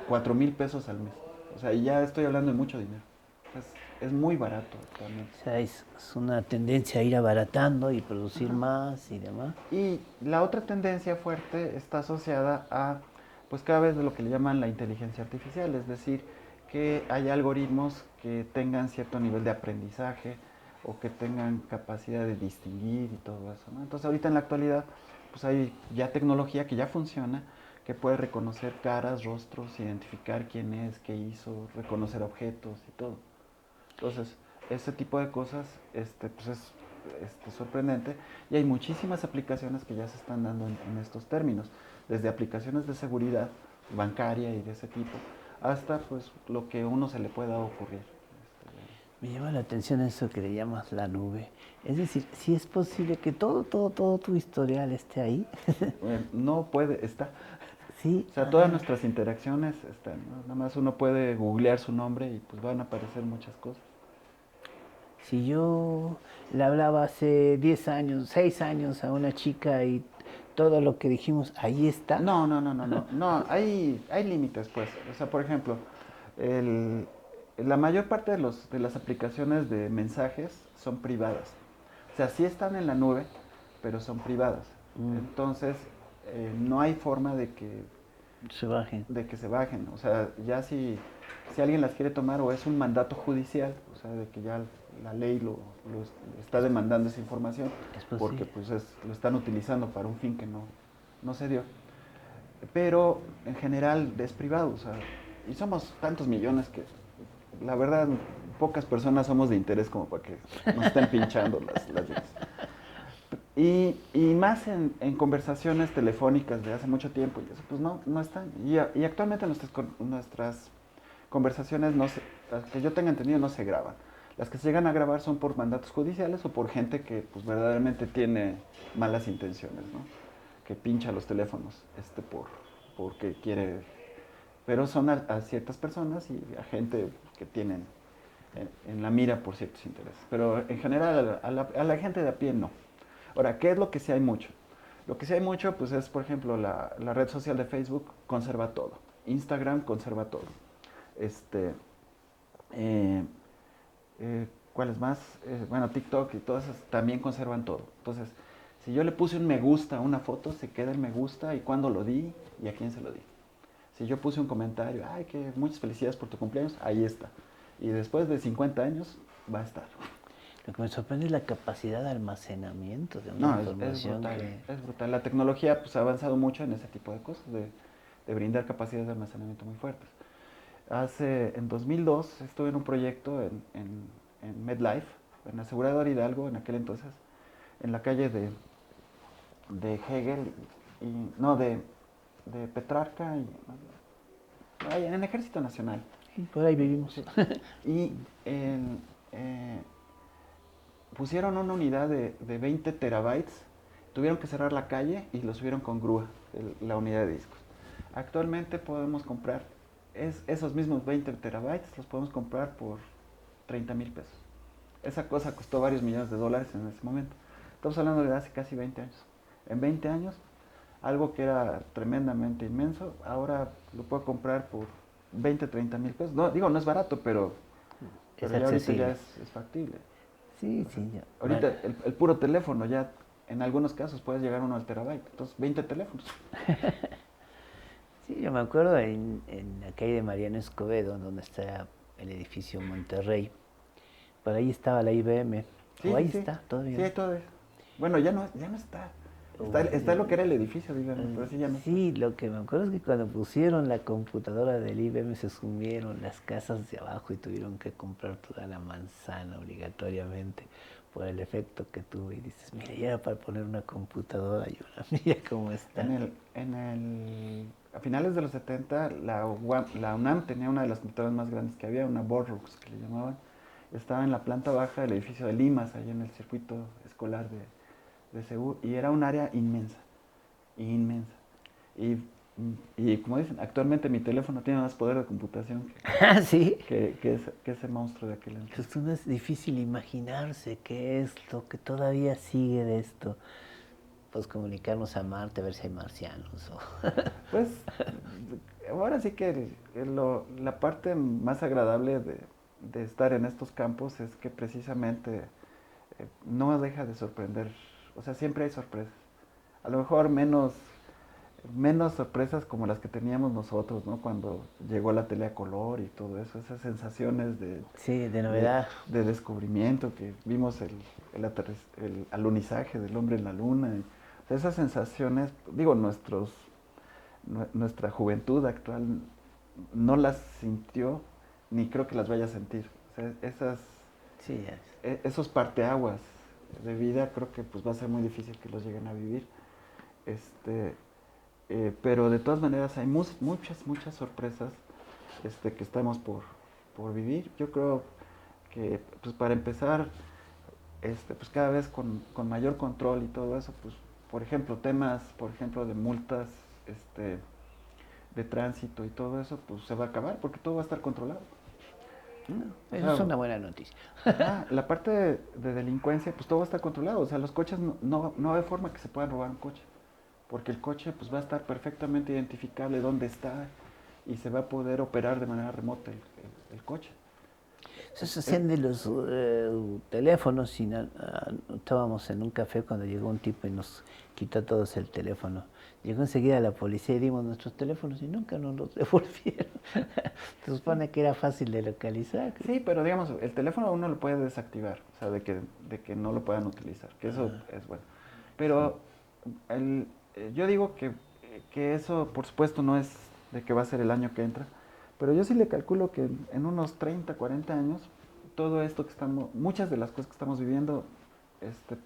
4,000 pesos al mes. O sea, y ya estoy hablando de mucho dinero. Es muy barato también. O sea, es una tendencia a ir abaratando y producir más y demás. Y la otra tendencia fuerte está asociada a, pues cada vez de lo que le llaman la inteligencia artificial, es decir, que hay algoritmos que tengan cierto nivel de aprendizaje o que tengan capacidad de distinguir y todo eso, ¿no? Entonces ahorita en la actualidad, pues hay ya tecnología que ya funciona, que puede reconocer caras, rostros, identificar quién es, qué hizo, reconocer objetos y todo. Entonces, ese tipo de cosas pues es sorprendente y hay muchísimas aplicaciones que ya se están dando en estos términos, desde aplicaciones de seguridad bancaria y de ese tipo, hasta pues lo que a uno se le pueda ocurrir. Me llama la atención eso que le llamas la nube. Es decir, si es posible que todo tu historial esté ahí. No puede, está. Sí. O sea, todas nuestras interacciones están, ¿no? Nada más uno puede googlear su nombre y pues van a aparecer muchas cosas. Si yo le hablaba hace 10 años, 6 años a una chica y todo lo que dijimos, ahí está. No, hay límites, pues. O sea, por ejemplo, el, la mayor parte de las aplicaciones de mensajes son privadas. O sea, sí están en la nube, pero son privadas. Entonces, no hay forma Se bajen. de que se bajen. O sea, ya si alguien las quiere tomar o es un mandato judicial, o sea, de que ya la ley lo está demandando esa información, Es posible. porque pues lo están utilizando para un fin que no se dio. Pero en general es privado, o sea, y somos tantos millones que la verdad pocas personas somos de interés como para que nos estén pinchando las vidas. Y más en conversaciones telefónicas de hace mucho tiempo, y eso pues no están. Y actualmente nuestras conversaciones, las que yo tenga entendido, no se graban. Las que se llegan a grabar son por mandatos judiciales o por gente que pues verdaderamente tiene malas intenciones, ¿no? Que pincha los teléfonos porque quiere. Pero son a ciertas personas y a gente que tienen en la mira por ciertos intereses. Pero en general a la gente de a pie no. Ahora, ¿qué es lo que sí hay mucho? Lo que sí hay mucho, pues es, por ejemplo, la red social de Facebook conserva todo. Instagram conserva todo. Este, eh, ¿Cuáles más? Bueno, TikTok y todas esas también conservan todo. Entonces, si yo le puse un me gusta a una foto, se queda el me gusta y cuándo lo di y a quién se lo di. Si yo puse un comentario, ay, que muchas felicidades por tu cumpleaños, ahí está. Y después de 50 años va a estar. Lo que me sorprende es la capacidad de almacenamiento de una No, información es brutal. La tecnología pues, ha avanzado mucho en ese tipo de cosas, de brindar capacidades de almacenamiento muy fuertes. En 2002 estuve en un proyecto en MedLife, en la aseguradora Hidalgo, en aquel entonces, en la calle de Hegel, no, de Petrarca, en el Ejército Nacional. y por ahí vivimos. Sí. Y pusieron una unidad de 20 terabytes, tuvieron que cerrar la calle y lo subieron con grúa, la unidad de discos. Actualmente podemos comprar esos mismos 20 terabytes, los podemos comprar por 30,000 pesos. Esa cosa costó varios millones de dólares en ese momento. Estamos hablando de hace casi 20 años. En 20 años, algo que era tremendamente inmenso, ahora lo puedo comprar por 20, 30,000 pesos. No, digo, no es barato, pero ya ahorita ya es factible. Sí, sí. Ya. Ahorita el puro teléfono ya, en algunos casos puedes llegar uno al terabyte. Entonces, 20 teléfonos. Sí, yo me acuerdo en la calle de Mariano Escobedo, donde está el edificio Monterrey. Por ahí estaba la IBM. Sí, O ahí sí, está, todavía. sí, hay todavía. Bueno, ya no está. Está lo que era el edificio de IBM, pero sí ya no. Sí, lo que me acuerdo es que cuando pusieron la computadora del IBM se sumieron las casas de abajo y tuvieron que comprar toda la manzana obligatoriamente por el efecto que tuvo. Y dices, mira, ya era para poner una computadora y una, mira cómo está. A finales de los 70, la UNAM tenía una de las computadoras más grandes que había, una Borrux que le llamaban. Estaba en la planta baja del edificio de Limas, ahí en el circuito escolar de Seúl, y era un área inmensa, inmensa. Y como dicen, actualmente mi teléfono tiene más poder de computación Ah, sí. que ese monstruo de aquel entonces. Entonces no es difícil imaginarse qué es lo que todavía sigue de esto. Pues comunicarnos a Marte, a ver si hay marcianos. Pues ahora sí que la parte más agradable de estar en estos campos es que precisamente no deja de sorprender. O sea, siempre hay sorpresas. A lo mejor menos sorpresas como las que teníamos nosotros, ¿no? Cuando llegó la tele a color y todo eso, esas sensaciones sí, de novedad. de descubrimiento, que vimos el alunizaje del hombre en la luna. O sea, esas sensaciones, digo, nuestra juventud actual no las sintió ni creo que las vaya a sentir. O sea, Sí, esos parteaguas de vida creo que pues va a ser muy difícil que los lleguen a vivir. Pero de todas maneras hay muchas sorpresas que estamos por vivir. Yo creo que pues para empezar, pues cada vez con mayor control y todo eso, pues por ejemplo temas, por ejemplo de multas, de tránsito y todo eso, pues se va a acabar porque todo va a estar controlado. Eso es una buena noticia. La parte de delincuencia, pues todo va a estar controlado. O sea, los coches no hay forma que se puedan robar un coche. Porque el coche pues va a estar perfectamente identificable dónde está y se va a poder operar de manera remota el coche. Eso se hacían de los teléfonos y estábamos en un café cuando llegó un tipo y nos quitó a todos el teléfono. Llegó enseguida la policía y dimos nuestros teléfonos y nunca nos los devolvieron. Se supone que era fácil de localizar. Sí, pero digamos, el teléfono uno lo puede desactivar, o sea, de que no lo puedan utilizar, que eso es bueno. Pero yo digo que eso, por supuesto, no es de que va a ser el año que entra, pero yo sí le calculo que en unos 30, 40 años, todo esto muchas de las cosas que estamos viviendo,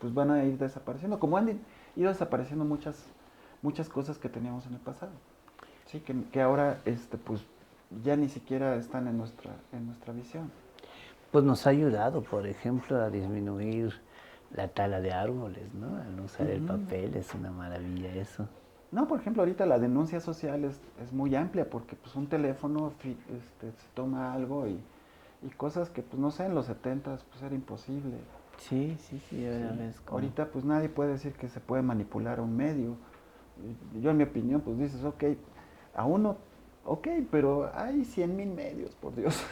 pues van a ir desapareciendo, como han ido desapareciendo muchas cosas que teníamos en el pasado. Sí, que ahora, pues ya ni siquiera están en nuestra visión. Pues nos ha ayudado, por ejemplo, a disminuir la tala de árboles, ¿no? Al no usar el papel, es una maravilla eso. No, por ejemplo, ahorita la denuncia social es muy amplia porque pues un teléfono se toma algo y cosas que pues no sé, en los 70 pues era imposible. Sí, ahora ves cómo. Ahorita pues nadie puede decir que se puede manipular a un medio. Yo en mi opinión pues dices, ok, a uno, ok, pero hay 100,000 medios, por Dios.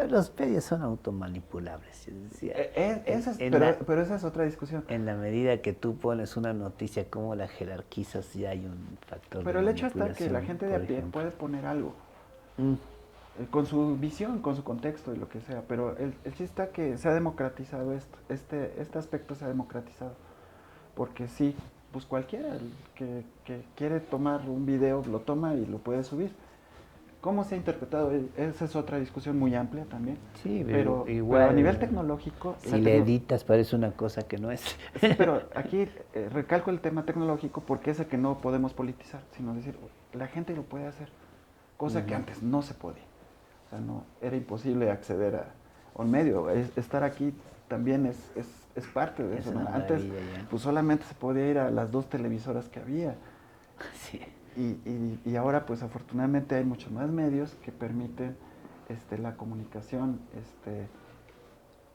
Los medios son automanipulables. Yo decía, pero esa es otra discusión. En la medida que tú pones una noticia, cómo la jerarquizas, ya hay un factor pero de el hecho está que la manipulación, gente de a pie puede poner algo. Con su visión, con su contexto y lo que sea, pero el chiste está que se ha democratizado este aspecto se ha democratizado, porque sí, pues cualquiera que quiere tomar un video lo toma y lo puede subir. ¿Cómo se ha interpretado? Esa es otra discusión muy amplia también. Sí, pero igual, a nivel tecnológico... Si le editas parece una cosa que no es. Sí, pero aquí recalco el tema tecnológico porque es el que no podemos politizar, sino decir, la gente lo puede hacer, cosa que antes no se podía. O sea, no, era imposible acceder a un medio. Estar aquí también es parte de eso, ¿no? Antes pues solamente se podía ir a las 2 televisoras que había. Sí. Y ahora pues afortunadamente hay muchos más medios que permiten la comunicación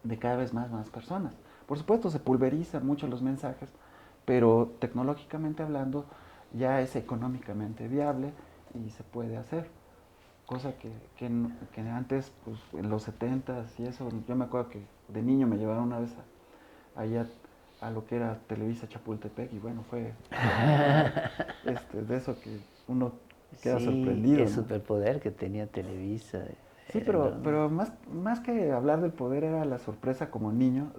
de cada vez más personas. Por supuesto se pulverizan mucho los mensajes, pero tecnológicamente hablando ya es económicamente viable y se puede hacer. Cosa que antes, pues en los 70s y eso, yo me acuerdo que de niño me llevaron una vez allá a lo que era Televisa Chapultepec y bueno, fue de eso que uno queda sorprendido. El superpoder que tenía Televisa. Sí, pero más que hablar del poder era la sorpresa como niño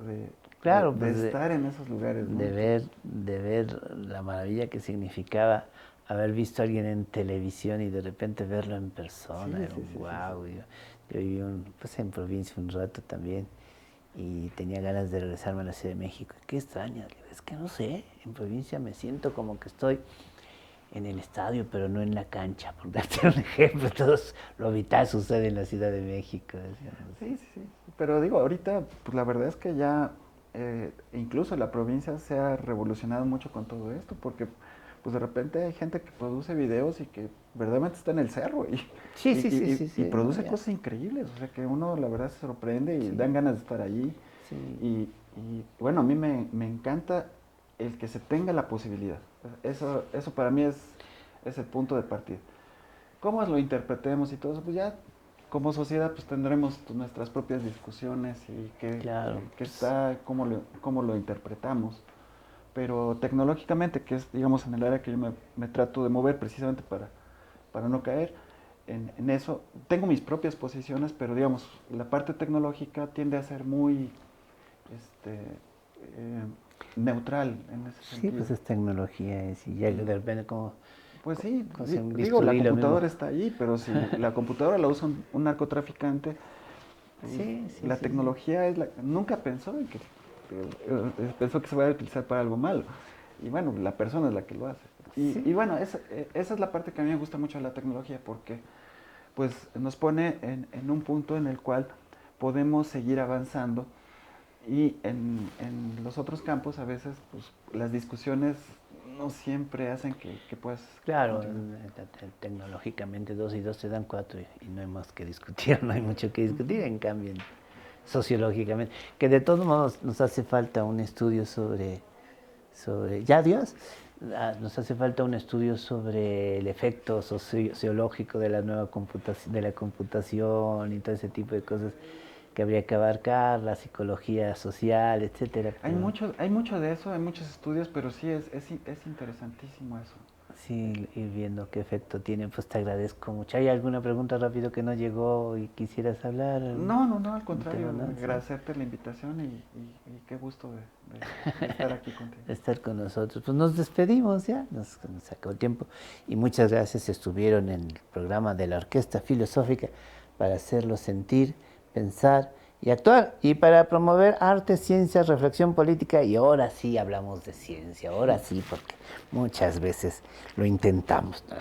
Claro, de pues, estar en esos lugares, ¿no? de ver la maravilla que significaba haber visto a alguien en televisión y de repente verlo en persona. Sí, Era sí, un sí, sí, wow. Yo viví pues, en provincia un rato también y tenía ganas de regresarme a la Ciudad de México. Qué extraño, es que no sé, en provincia me siento como que estoy en el estadio, pero no en la cancha, por darte un ejemplo. Todos lo vital sucede en la Ciudad de México. Decíamos. Sí, sí, sí. Pero digo, ahorita, pues la verdad es que ya incluso la provincia se ha revolucionado mucho con todo esto, porque pues de repente hay gente que produce videos y que verdaderamente está en el cerro Sí, sí, sí, sí, y sí, no, produce ya. cosas increíbles, o sea que uno la verdad se sorprende y Sí, dan ganas de estar allí. sí. Y bueno, a mí me encanta el que se tenga la posibilidad. Eso para mí es el punto de partida. Cómo lo interpretemos y todo eso, pues ya como sociedad pues tendremos pues, nuestras propias discusiones y Claro, qué pues, está, cómo lo interpretamos. Pero tecnológicamente, que es digamos en el área que yo me trato de mover precisamente para no caer en eso, tengo mis propias posiciones, pero digamos, la parte tecnológica tiende a ser muy este, neutral en ese sí, sentido. pues es tecnología, y ya Y, de repente como, pues sí, como un digo, la bisturí, lo mismo. computadora está ahí, pero si la computadora la usa un narcotraficante, Sí, sí, la sí, sí. tecnología nunca pensó en que pensó que se va a utilizar para algo malo. Y bueno, la persona es la que lo hace. Y Sí, bueno, esa es la parte que a mí me gusta mucho de la tecnología porque pues nos pone en un punto en el cual podemos seguir avanzando y en los otros campos a veces pues las discusiones no siempre hacen que puedas claro, continuar. tecnológicamente 2 y 2 te dan 4 y no hay más que discutir, no hay mucho que discutir, en cambio, sociológicamente, que de todos modos nos hace falta un estudio ya Dios, nos hace falta un estudio sobre el efecto sociológico de la nueva computación, de la computación y todo ese tipo de cosas que habría que abarcar, la psicología social, etcétera, pero Hay mucho de eso, hay muchos estudios, pero sí es interesantísimo eso. sí, ir viendo qué efecto tiene, pues te agradezco mucho. ¿Hay alguna pregunta rápido que no llegó y quisieras hablar? No, al Un contrario, tema, ¿no? Sí. agradecerte la invitación y qué gusto de estar aquí contigo. De estar con nosotros. Pues nos despedimos ya, nos acabó el tiempo y muchas gracias. Estuvieron en el programa de la Orquesta Filosófica para hacerlo sentir, pensar y actuar y para promover arte, ciencia, reflexión política y ahora sí hablamos de ciencia, ahora sí porque muchas veces lo intentamos, ¿no?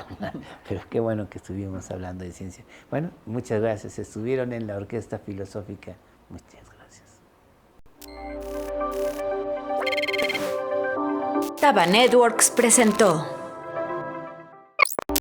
Pero qué bueno que estuvimos hablando de ciencia. Bueno, muchas gracias. Estuvieron en la Orquesta Filosófica. Muchas gracias. Taba Networks presentó